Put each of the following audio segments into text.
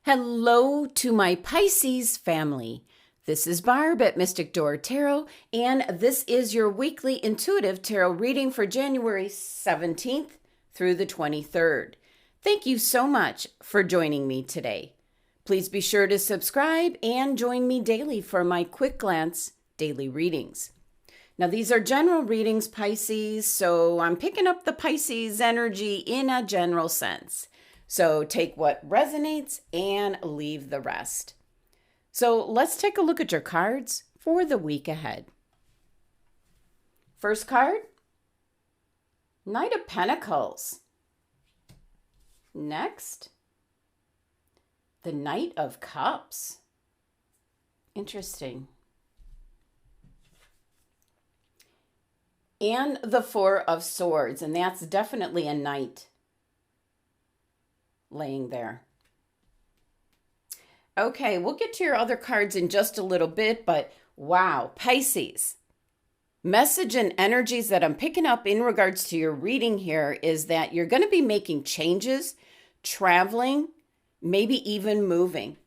Hello to my Pisces family. This is Barb at Mystic Door Tarot, and this is your weekly intuitive tarot reading for January 17th through the 23rd. Thank you so much for joining me today. Please be sure to subscribe and join me daily for my quick glance daily readings. Now, these are general readings, Pisces, so I'm picking up the Pisces energy in a general sense. So take what resonates and leave the rest. So let's take a look at your cards for the week ahead. First card, Knight of Pentacles. Next, the Knight of Cups. Interesting. And the Four of Swords, and that's definitely a knight laying there. Okay, we'll get to your other cards in just a little bit, but wow, Pisces. Message and energies that I'm picking up in regards to your reading here is that you're going to be making changes, traveling, maybe even moving.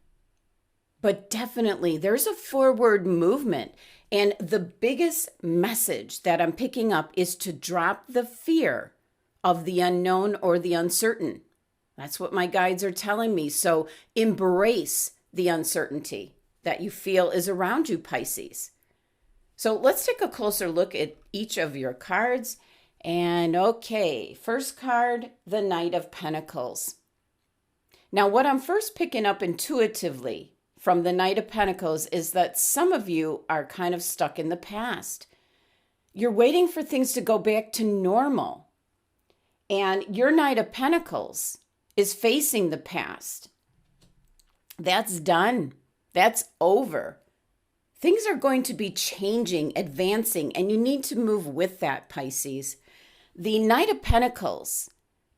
But definitely there's a forward movement. And the biggest message that I'm picking up is to drop the fear of the unknown or the uncertain. That's what my guides are telling me. So embrace the uncertainty that you feel is around you, Pisces. So let's take a closer look at each of your cards. And okay, first card, the Knight of Pentacles. Now, what I'm first picking up intuitively from the Knight of Pentacles is that some of you are kind of stuck in the past. You're waiting for things to go back to normal. And your Knight of Pentacles is facing the past. That's done. That's over. Things are going to be changing, advancing, and you need to move with that, Pisces. The Knight of Pentacles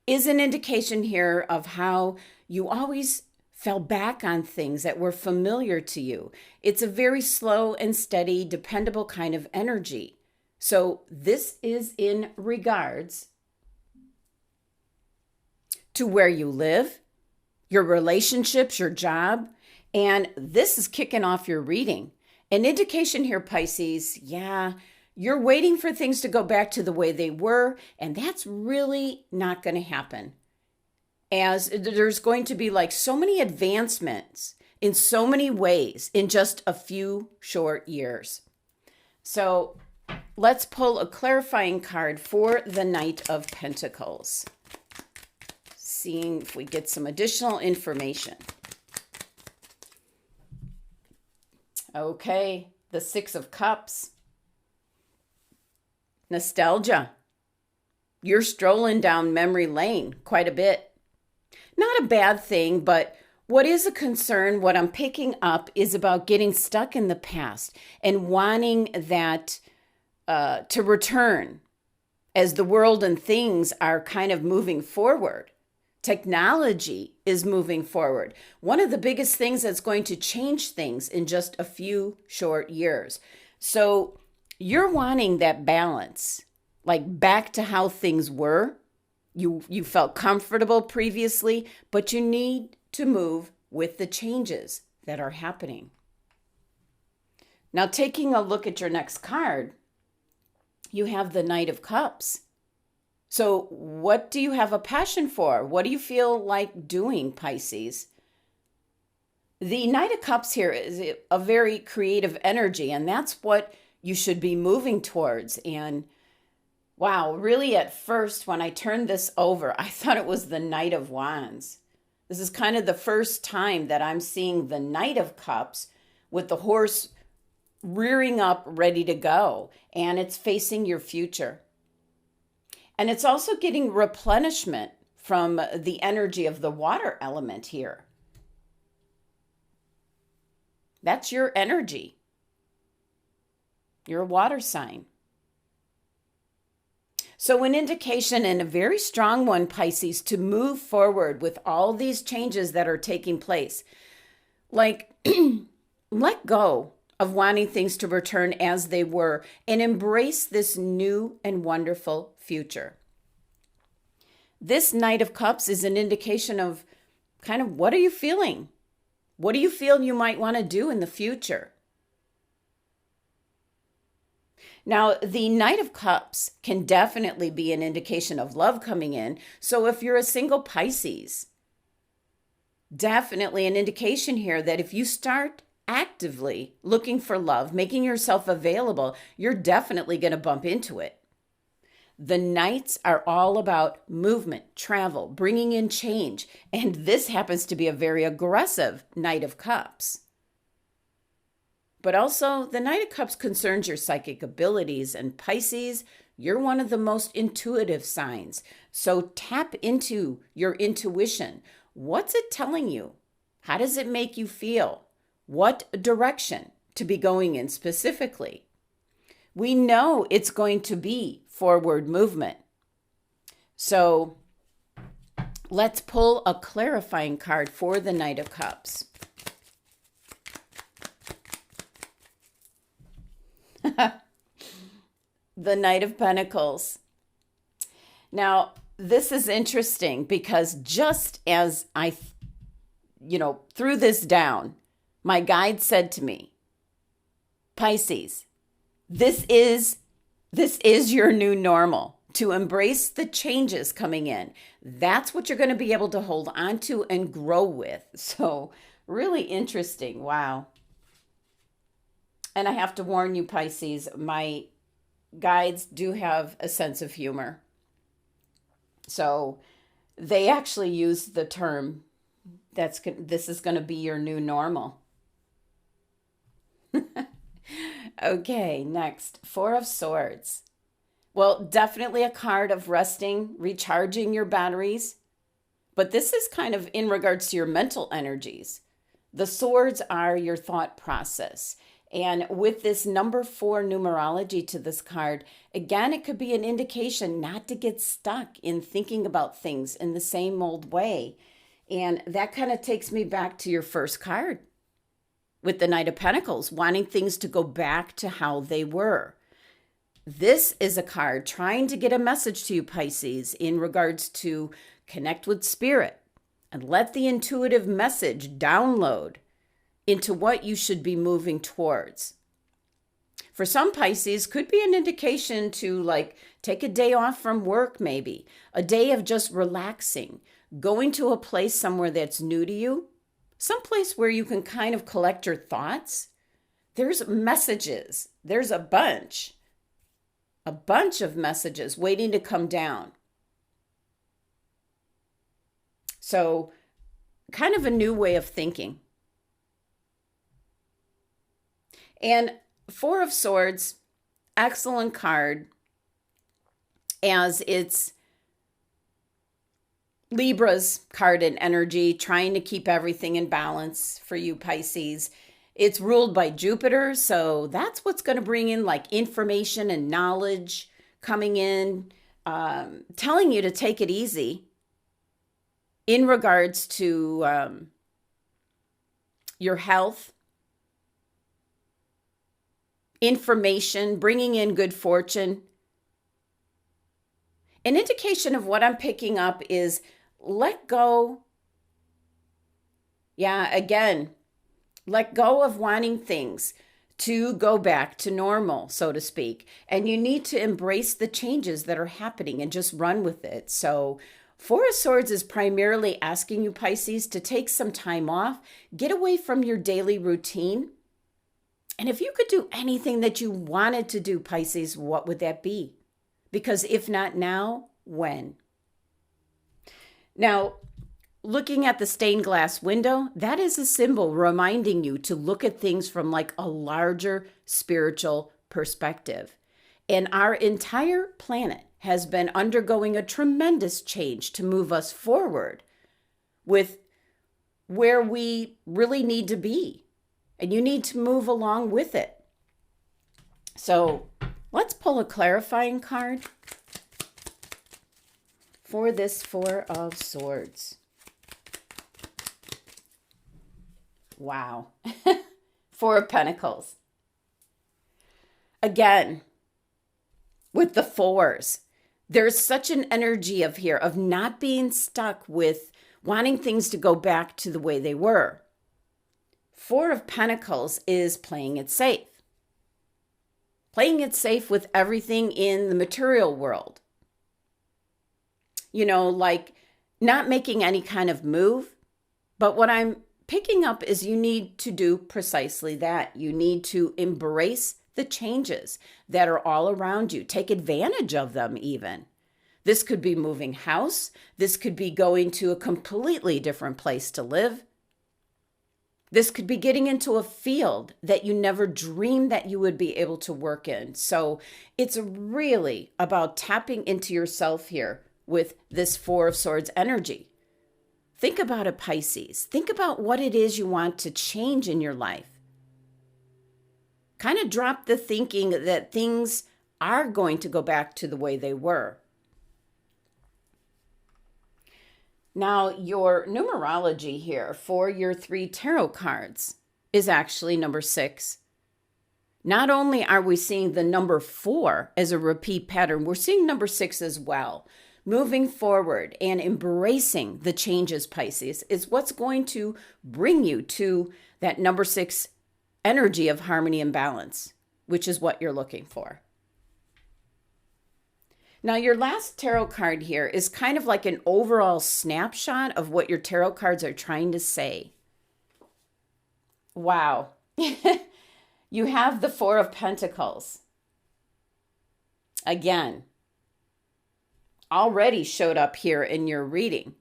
is an indication here of how you always fell back on things that were familiar to you. It's a very slow and steady, dependable kind of energy. So this is in regards to where you live, your relationships, your job, and this is kicking off your reading. An indication here, Pisces, yeah, you're waiting for things to go back to the way they were, and that's really not going to happen. As there's going to be like so many advancements in so many ways in just a few short years. So let's pull a clarifying card for the Knight of Pentacles. Seeing if we get some additional information. Okay, the Six of Cups. Nostalgia. You're strolling down memory lane quite a bit. Not a bad thing, but what is a concern, what I'm picking up is about getting stuck in the past and wanting that to return as the world and things are kind of moving forward. Technology is moving forward. One of the biggest things that's going to change things in just a few short years. So you're wanting that balance, like back to how things were. You felt comfortable previously, but you need to move with the changes that are happening. Now, taking a look at your next card, you have the Knight of Cups. So what do you have a passion for? What do you feel like doing, Pisces? The Knight of Cups here is a very creative energy, and that's what you should be moving towards. And wow, really at first when I turned this over, I thought it was the Knight of Wands. This is kind of the first time that I'm seeing the Knight of Cups with the horse rearing up, ready to go, and it's facing your future. And it's also getting replenishment from the energy of the water element here. That's your energy. You're a water sign. So an indication, and a very strong one, Pisces, to move forward with all these changes that are taking place. Like, let go of wanting things to return as they were and embrace this new and wonderful future. This Knight of Cups is an indication of kind of what are you feeling? What do you feel you might want to do in the future? Now, the Knight of Cups can definitely be an indication of love coming in. So if you're a single Pisces, definitely an indication here that if you start actively looking for love, making yourself available, you're definitely going to bump into it. The Knights are all about movement, travel, bringing in change. And this happens to be a very aggressive Knight of Cups. But also, the Knight of Cups concerns your psychic abilities. And Pisces, you're one of the most intuitive signs. So tap into your intuition. What's it telling you? How does it make you feel? What direction to be going in specifically? We know it's going to be forward movement. So let's pull a clarifying card for the Knight of Cups. The Knight of Pentacles. Now, this is interesting because just as I, threw this down, my guide said to me, Pisces, this is your new normal. To embrace the changes coming in. That's what you're going to be able to hold on to and grow with. So really interesting. Wow. And I have to warn you, Pisces, my guides do have a sense of humor. So they actually use the term, this is going to be your new normal. Okay, next, Four of Swords. Well, definitely a card of resting, recharging your batteries. But this is kind of in regards to your mental energies. The swords are your thought process. And with this number 4 numerology to this card, again, it could be an indication not to get stuck in thinking about things in the same old way. And that kind of takes me back to your first card with the Knight of Pentacles, wanting things to go back to how they were. This is a card trying to get a message to you, Pisces, in regards to connect with spirit and let the intuitive message download into what you should be moving towards. For some Pisces, could be an indication to take a day off from work, maybe a day of just relaxing, going to a place somewhere that's new to you, someplace where you can kind of collect your thoughts. There's messages. There's a bunch of messages waiting to come down. So kind of a new way of thinking. And Four of Swords, excellent card, as it's Libra's card in energy, trying to keep everything in balance for you, Pisces. It's ruled by Jupiter, so that's what's going to bring in information and knowledge coming in, telling you to take it easy in regards to your health, information, bringing in good fortune. An indication of what I'm picking up is let go. Yeah, again, let go of wanting things to go back to normal, so to speak. And you need to embrace the changes that are happening and just run with it. So Four of Swords is primarily asking you, Pisces, to take some time off, get away from your daily routine. And if you could do anything that you wanted to do, Pisces, what would that be? Because if not now, when? Now, looking at the stained glass window, that is a symbol reminding you to look at things from a larger spiritual perspective. And our entire planet has been undergoing a tremendous change to move us forward with where we really need to be. And you need to move along with it. So let's pull a clarifying card for this Four of Swords. Wow. Four of Pentacles. Again, with the fours, there's such an energy of not being stuck with wanting things to go back to the way they were. Four of Pentacles is playing it safe. Playing it safe with everything in the material world. You know, like not making any kind of move. But what I'm picking up is you need to do precisely that. You need to embrace the changes that are all around you. Take advantage of them even. This could be moving house. This could be going to a completely different place to live. This could be getting into a field that you never dreamed that you would be able to work in. So it's really about tapping into yourself here with this Four of Swords energy. Think about it, Pisces. Think about what it is you want to change in your life. Kind of drop the thinking that things are going to go back to the way they were. Now, your numerology here for your 3 tarot cards is actually number 6. Not only are we seeing the number 4 as a repeat pattern, we're seeing number 6 as well. Moving forward and embracing the changes, Pisces, is what's going to bring you to that number 6 energy of harmony and balance, which is what you're looking for. Now, your last tarot card here is kind of like an overall snapshot of what your tarot cards are trying to say. Wow. You have the Four of Pentacles. Again, already showed up here in your reading.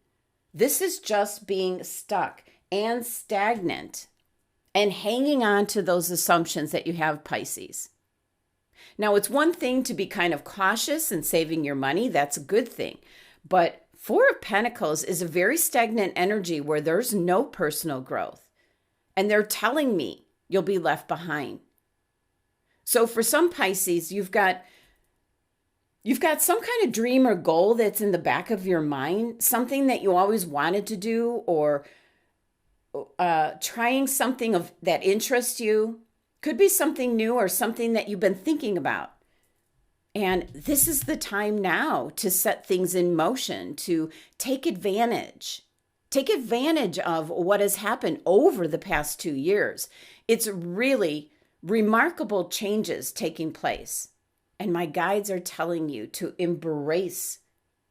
This is just being stuck and stagnant and hanging on to those assumptions that you have, Pisces. Now, it's one thing to be kind of cautious and saving your money. That's a good thing. But Four of Pentacles is a very stagnant energy where there's no personal growth. And they're telling me you'll be left behind. So for some Pisces, you've got some kind of dream or goal that's in the back of your mind, something that you always wanted to do, or trying something that interests you. Could be something new or something that you've been thinking about. And this is the time now to set things in motion, to take advantage. Take advantage of what has happened over the past 2 years. It's really remarkable changes taking place. And my guides are telling you to embrace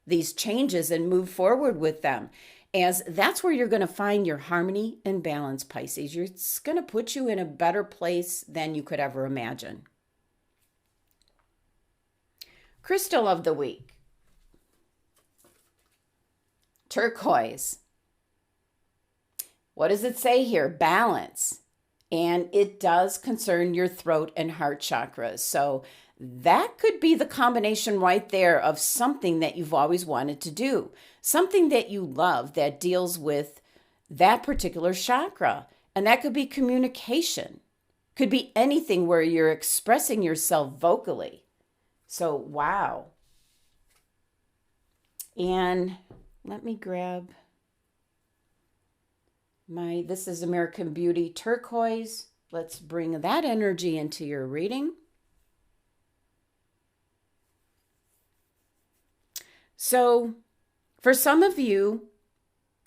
these changes and move forward with them, as that's where you're going to find your harmony and balance, Pisces. It's going to put you in a better place than you could ever imagine. Crystal of the week. Turquoise. What does it say here? Balance. And it does concern your throat and heart chakras. So that could be the combination right there of something that you've always wanted to do, something that you love that deals with that particular chakra. And that could be communication, could be anything where you're expressing yourself vocally. So, wow. And let me grab this is American Beauty Turquoise. Let's bring that energy into your reading. So for some of you,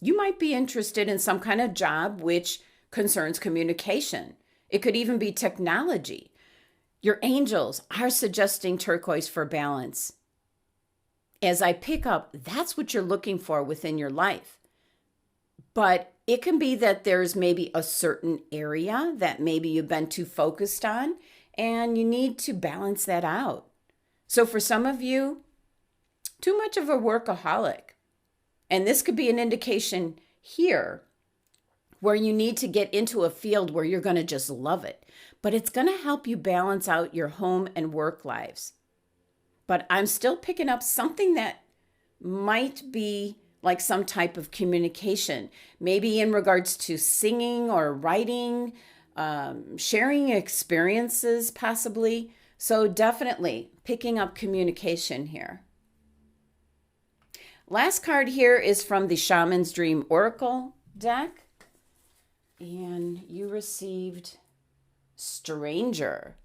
you might be interested in some kind of job which concerns communication. It could even be technology. Your angels are suggesting turquoise for balance. As I pick up, that's what you're looking for within your life. But it can be that there's maybe a certain area that maybe you've been too focused on, and you need to balance that out. So for some of you, too much of a workaholic. And this could be an indication here where you need to get into a field where you're going to just love it. But it's going to help you balance out your home and work lives. But I'm still picking up something that might be like some type of communication, maybe in regards to singing or writing, sharing experiences possibly. So definitely picking up communication here. Last card here is from the Shaman's Dream Oracle deck. And you received Stranger,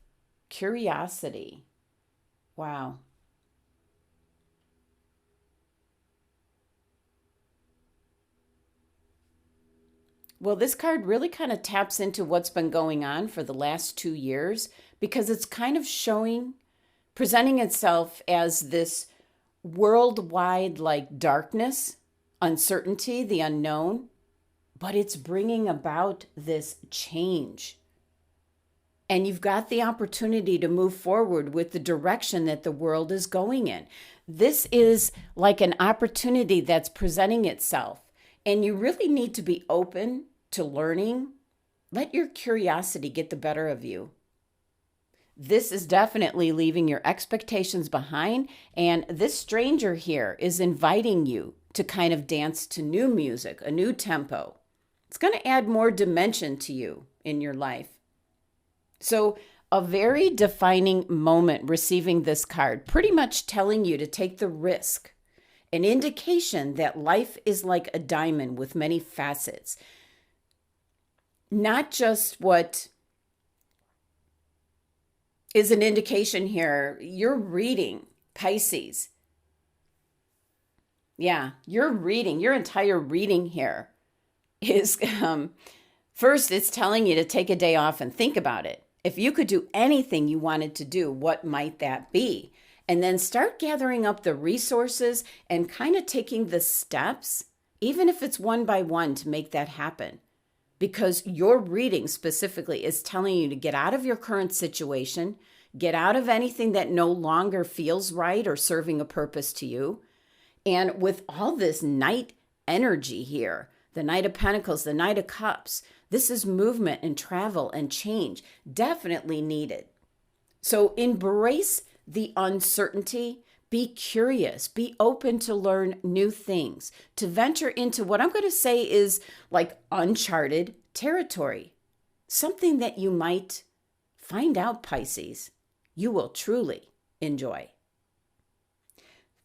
Curiosity. Wow. Well, this card really kind of taps into what's been going on for the last 2 years because it's kind of presenting itself as this worldwide like darkness, uncertainty, the unknown, but it's bringing about this change. And you've got the opportunity to move forward with the direction that the world is going in. This is like an opportunity that's presenting itself. And you really need to be open to learning. Let your curiosity get the better of you. This is definitely leaving your expectations behind. And this stranger here is inviting you to kind of dance to new music, a new tempo. It's going to add more dimension to you in your life. So a very defining moment receiving this card, pretty much telling you to take the risk, an indication that life is like a diamond with many facets. Not just what is an indication here, you're reading, Pisces. Yeah, your entire reading here is, first it's telling you to take a day off and think about it. If you could do anything you wanted to do, what might that be? And then start gathering up the resources and kind of taking the steps, even if it's one by one, to make that happen. Because your reading specifically is telling you to get out of your current situation, get out of anything that no longer feels right or serving a purpose to you. And with all this Knight energy here, the Knight of Pentacles, the Knight of Cups, this is movement and travel and change, definitely needed. So embrace the uncertainty, be curious, be open to learn new things, to venture into what I'm going to say is like uncharted territory, something that you might find out, Pisces, you will truly enjoy.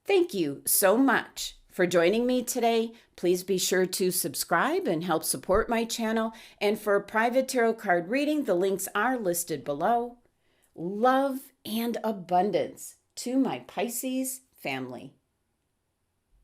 Thank you so much for joining me today. Please be sure to subscribe and help support my channel. And for a private tarot card reading, the links are listed below. Love and abundance to my Pisces family.